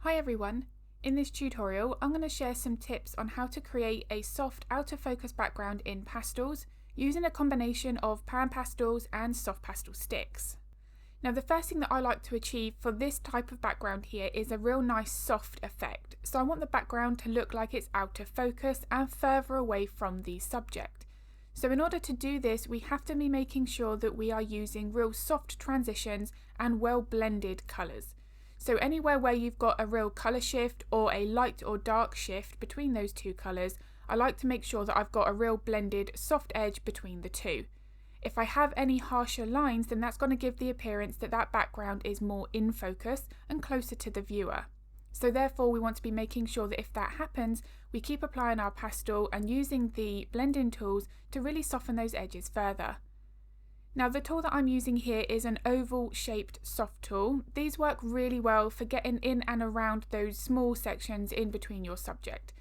Hi everyone! In this tutorial I'm going to share some tips on how to create a soft out of focus background in pastels using a combination of PanPastels and soft pastel sticks. Now the first thing that I like to achieve for this type of background here is a real nice soft effect. So I want the background to look like it's out of focus and further away from the subject. So in order to do this we have to be making sure that we are using real soft transitions and well blended colours. So anywhere where you've got a real colour shift or a light or dark shift between those two colours, I like to make sure that I've got a real blended soft edge between the two. If I have any harsher lines, then that's going to give the appearance that that background is more in focus and closer to the viewer. So therefore we want to be making sure that if that happens, we keep applying our pastel and using the blending tools to really soften those edges further. Now the tool that I'm using here is an oval shaped soft tool. These work really well for getting in and around those small sections in between your subject.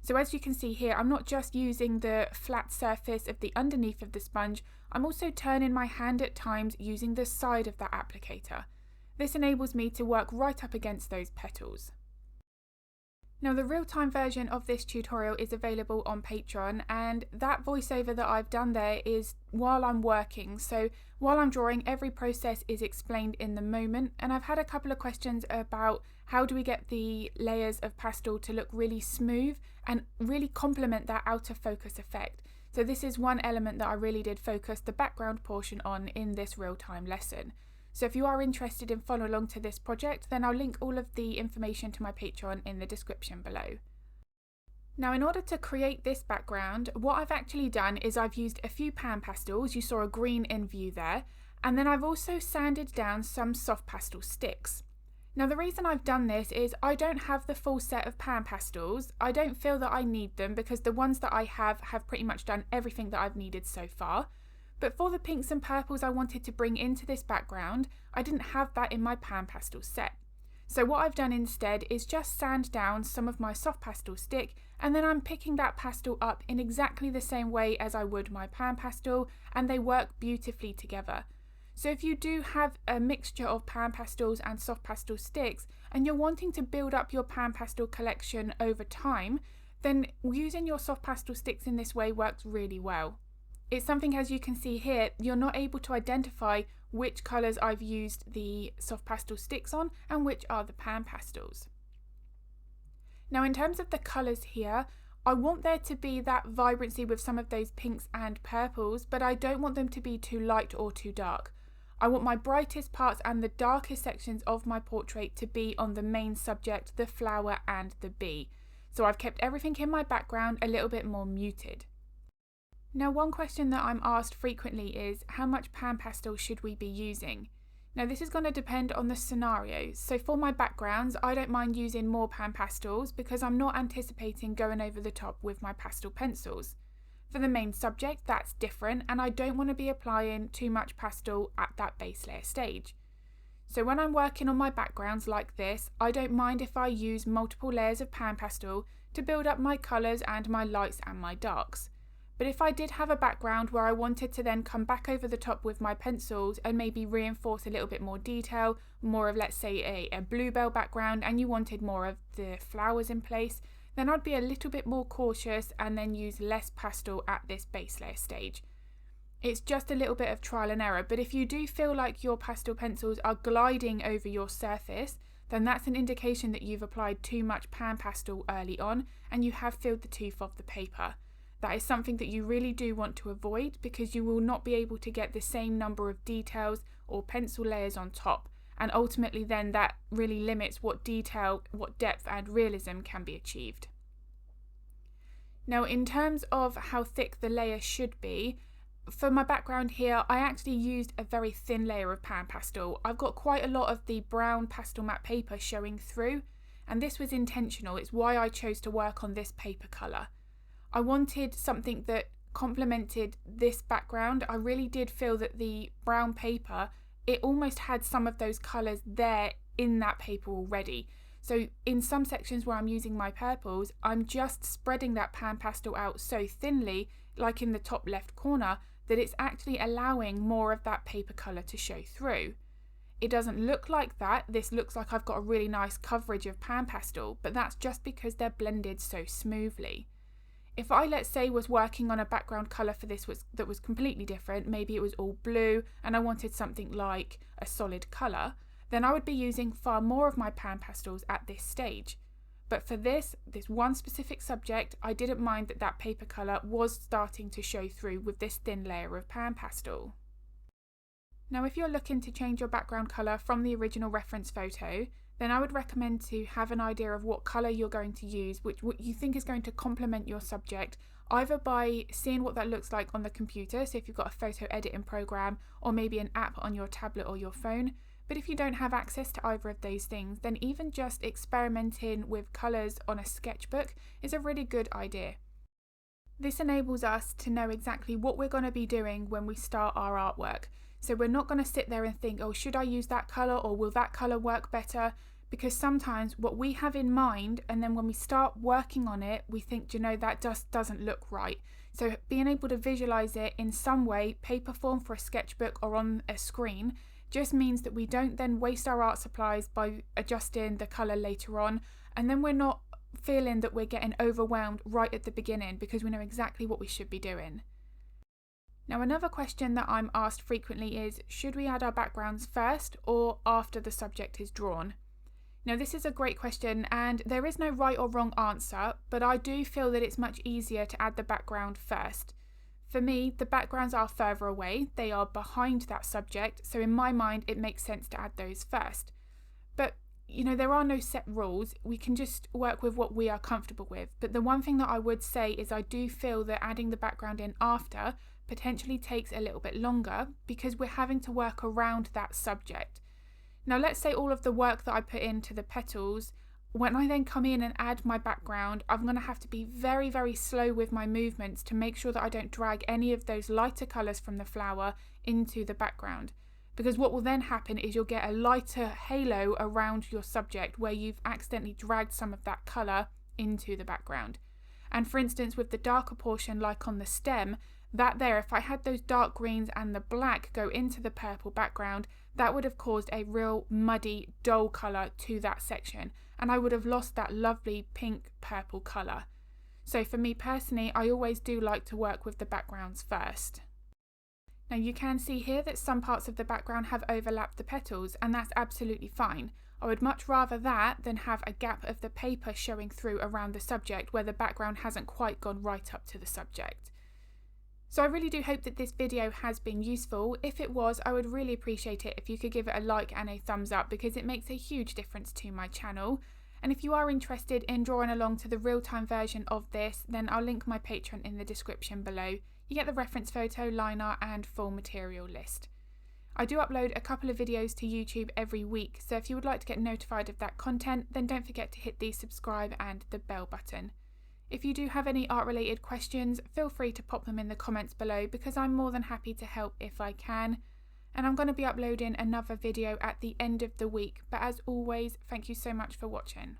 So as you can see here, I'm not just using the flat surface of the underneath of the sponge, I'm also turning my hand at times using the side of that applicator. This enables me to work right up against those petals. Now the real-time version of this tutorial is available on Patreon, and that voiceover that I've done there is while I'm working. So while I'm drawing, every process is explained in the moment, and I've had a couple of questions about how do we get the layers of pastel to look really smooth and really complement that out of focus effect. So this is one element that I really did focus the background portion on in this real-time lesson. So if you are interested in following along to this project, then I'll link all of the information to my Patreon in the description below. Now in order to create this background, what I've actually done is I've used a few PanPastels, you saw a green in view there, and then I've also sanded down some soft pastel sticks. Now the reason I've done this is I don't have the full set of PanPastels. I don't feel that I need them because the ones that I have pretty much done everything that I've needed so far. But for the pinks and purples I wanted to bring into this background, I didn't have that in my PanPastel set. So what I've done instead is just sand down some of my soft pastel stick, and then I'm picking that pastel up in exactly the same way as I would my PanPastel, and they work beautifully together. So if you do have a mixture of PanPastels and soft pastel sticks, and you're wanting to build up your PanPastel collection over time, then using your soft pastel sticks in this way works really well. It's something, as you can see here, you're not able to identify which colours I've used the soft pastel sticks on and which are the PanPastels. Now in terms of the colours here, I want there to be that vibrancy with some of those pinks and purples, but I don't want them to be too light or too dark. I want my brightest parts and the darkest sections of my portrait to be on the main subject, the flower and the bee. So I've kept everything in my background a little bit more muted. Now one question that I'm asked frequently is how much PanPastel should we be using? Now this is going to depend on the scenario. So for my backgrounds I don't mind using more PanPastels because I'm not anticipating going over the top with my pastel pencils. For the main subject that's different, and I don't want to be applying too much pastel at that base layer stage. So when I'm working on my backgrounds like this, I don't mind if I use multiple layers of PanPastel to build up my colours and my lights and my darks. But if I did have a background where I wanted to then come back over the top with my pencils and maybe reinforce a little bit more detail, more of let's say a bluebell background, and you wanted more of the flowers in place, then I'd be a little bit more cautious and then use less pastel at this base layer stage. It's just a little bit of trial and error, but if you do feel like your pastel pencils are gliding over your surface, then that's an indication that you've applied too much PanPastel early on and you have filled the tooth of the paper. That is something that you really do want to avoid because you will not be able to get the same number of details or pencil layers on top, and ultimately then that really limits what detail, what depth and realism can be achieved. Now in terms of how thick the layer should be, for my background here I actually used a very thin layer of PanPastel. I've got quite a lot of the brown Pastelmat paper showing through, and this was intentional. It's why I chose to work on this paper colour. I wanted something that complemented this background. I really did feel that the brown paper, it almost had some of those colours there in that paper already. So in some sections where I'm using my purples, I'm just spreading that PanPastel out so thinly, like in the top left corner, that it's actually allowing more of that paper colour to show through. it doesn't look like that. This looks like I've got a really nice coverage of PanPastel, but that's just because they're blended so smoothly. If I, let's say, was working on a background colour for this that was completely different, maybe it was all blue and I wanted something like a solid colour, then I would be using far more of my PanPastels at this stage. But for this one specific subject, I didn't mind that paper colour was starting to show through with this thin layer of PanPastel. Now, if you're looking to change your background colour from the original reference photo, then I would recommend to have an idea of what colour you're going to use, what you think is going to complement your subject, either by seeing what that looks like on the computer, so if you've got a photo editing program, or maybe an app on your tablet or your phone. But if you don't have access to either of those things, then even just experimenting with colours on a sketchbook is a really good idea. This enables us to know exactly what we're going to be doing when we start our artwork. So we're not going to sit there and think, oh, should I use that colour, or will that colour work better? Because sometimes what we have in mind, and then when we start working on it, we think, you know, that just doesn't look right. So being able to visualise it in some way, paper form for a sketchbook or on a screen, just means that we don't then waste our art supplies by adjusting the colour later on, and then we're not feeling that we're getting overwhelmed right at the beginning because we know exactly what we should be doing. Now, another question that I'm asked frequently is, should we add our backgrounds first or after the subject is drawn? Now, this is a great question and there is no right or wrong answer, but I do feel that it's much easier to add the background first. For me, the backgrounds are further away, they are behind that subject, so in my mind it makes sense to add those first. But you know, there are no set rules, we can just work with what we are comfortable with. But the one thing that I would say is I do feel that adding the background in after potentially takes a little bit longer because we're having to work around that subject. Now, let's say all of the work that I put into the petals, when I then come in and add my background, I'm going to have to be very, very slow with my movements to make sure that I don't drag any of those lighter colours from the flower into the background. Because what will then happen is you'll get a lighter halo around your subject where you've accidentally dragged some of that colour into the background. And for instance, with the darker portion, like on the stem, if I had those dark greens and the black go into the purple background, that would have caused a real muddy, dull colour to that section, and I would have lost that lovely pink purple colour. So for me personally, I always do like to work with the backgrounds first. Now you can see here that some parts of the background have overlapped the petals, and that's absolutely fine. I would much rather that than have a gap of the paper showing through around the subject where the background hasn't quite gone right up to the subject. So I really do hope that this video has been useful. If it was, I would really appreciate it if you could give it a like and a thumbs up because it makes a huge difference to my channel. And if you are interested in drawing along to the real-time version of this, then I'll link my Patreon in the description below. You get the reference photo, line art and full material list. I do upload a couple of videos to YouTube every week, so if you would like to get notified of that content, then don't forget to hit the subscribe and the bell button. If you do have any art related questions, feel free to pop them in the comments below because I'm more than happy to help if I can. And I'm going to be uploading another video at the end of the week, but as always, thank you so much for watching.